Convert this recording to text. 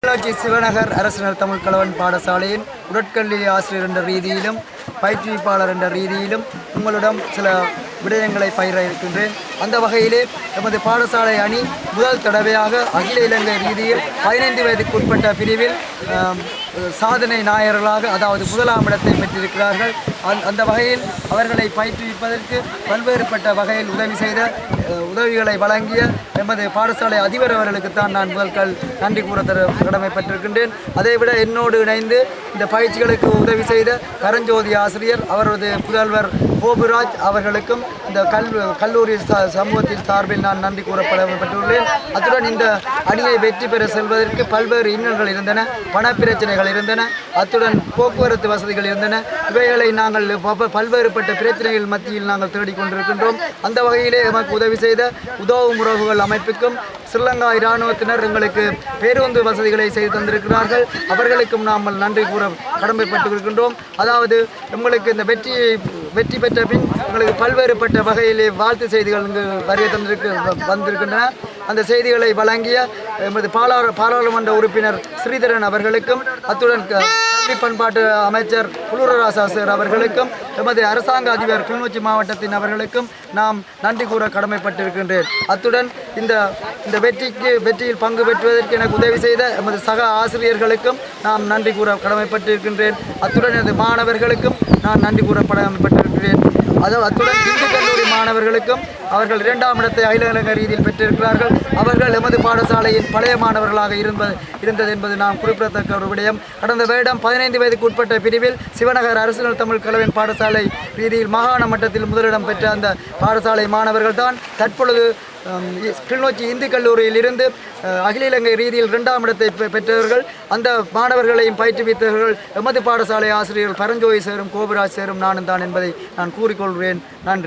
கிளிநொச்சி சிவநகர் அரசினர் தமிழ் கலவன் பாடசாலையின் உடற்கல்வி ஆசிரியர் என்ற ரீதியிலும் பயிற்றுவிப்பாளர் என்ற ரீதியிலும் உங்களிடம் சில விடயங்களை பயிர இருக்கின்றேன். அந்த வகையிலே எமது பாடசாலை அணி முதல் தடவையாக அகில இலங்கை ரீதியில் 15 வயதுக்குட்பட்ட பிரிவில் சாதனை நாயகர்களாக, அதாவது முதலாம் இடத்தை பெற்றிருக்கிறார்கள். அந்த வகையில் அவர்களை பயிற்றுவிப்பதற்கு பல்வேறுபட்ட வகையில் உதவிகளை வழங்கிய எமது பாடசாலை அதிபர் அவர்களுக்குத்தான் நான் முதல் நன்றி கூற கடமைப்பட்டிருக்கின்றேன். அதைவிட என்னோடு இணைந்து இந்த பயிற்சிகளுக்கு உதவி செய்த கரஞ்சோதி ஆசிரியர், அவரது புதல்வர் கோபுராஜ் அவர்களுக்கும் இந்த கல்லூரி சமூகத்தின் சார்பில் நான் நன்றி கூறப்பட்டுள்ளேன். அத்துடன் இந்த அணியை வெற்றி பெற செல்வதற்கு பல்வேறு இன்னல்கள் இருந்தன, பணப்பிரச்சனைகள் இருந்தன, அத்துடன் போக்குவரத்து வசதிகள் இருந்தன. இவைகளை நாங்கள் பல்வேறுபட்ட பிரச்சனைகள் மத்தியில் நாங்கள் தேடிக்கொண்டிருக்கின்றோம். அந்த வகையிலே எமக்கு உதவி செய்த உதவும் உறவுகள் அமைப்புக்கும் ஸ்ரீலங்கா இராணுவத்தினர் எங்களுக்கு பேருந்து வசதிகளை செய்து தந்திருக்கிறார்கள். அவர்களுக்கும் நாம் நன்றி கூற கடமைப்பட்டிருக்கின்றோம். அதாவது எங்களுக்கு இந்த வெற்றி பெற்ற பின் எங்களுக்கு பல்வேறுபட்ட வகையிலே வாழ்த்து செய்திகள் இங்கு வந்திருக்கின்றன. அந்த செய்திகளை வழங்கிய எமது பாராளுமன்ற உறுப்பினர் ஸ்ரீதரன் அவர்களுக்கும், அத்துடன் கல்வி பண்பாட்டு அமைச்சர் புலூரராசா சார் அவர்களுக்கும், எமது அரசாங்க அதிபர் கிளிநொச்சி மாவட்டத்தின் அவர்களுக்கும் நாம் நன்றி கூற கடமைப்பட்டிருக்கின்றேன். அத்துடன் இந்த வெற்றியில் பங்கு பெற்றுவதற்கு எனக்கு உதவி செய்த எமது சக ஆசிரியர்களுக்கும் நாம் நன்றி கூற கடமைப்பட்டிருக்கின்றேன். அத்துடன் எனது மாணவர்களுக்கும் நான் நன்றி கூற கடமைப்பட்டிருக்கிறேன். அத்துடன் இந்து கல்லூரி மாணவர்களுக்கும் அவர்கள் 2ஆம் இடத்தை அகில இலங்கை ரீதியில் பெற்றிருக்கிறார்கள். அவர்கள் எமது பாடசாலையின் பழைய மாணவர்களாக இருந்தது என்பது நாம் குறிப்பிடத்தக்க ஒரு விடயம். கடந்த வருடம் 15 வயதுக்கு உட்பட்ட பிரிவில் சிவநகர் அரசினர் தமிழ் கலவன் பாடசாலை ரீதியில் மாகாண மட்டத்தில் முதலிடம் பெற்ற அந்த பாடசாலை மாணவர்கள் தான் தற்பொழுது கிளிநொச்சி இந்து கல்லூரியில் இருந்து அகில இலங்கை ரீதியில் 2ஆம் இடத்தை பெற்றவர்கள். அந்த மாணவர்களையும் பயிற்றுவித்தவர்கள் எமது பாடசாலை ஆசிரியர்கள் பரஞ்சோதி சேரும், கோபுராஜ் சேரும், நானும் தான் என்பதை நான் கூறிக்கொள்கிறேன். நன்றி.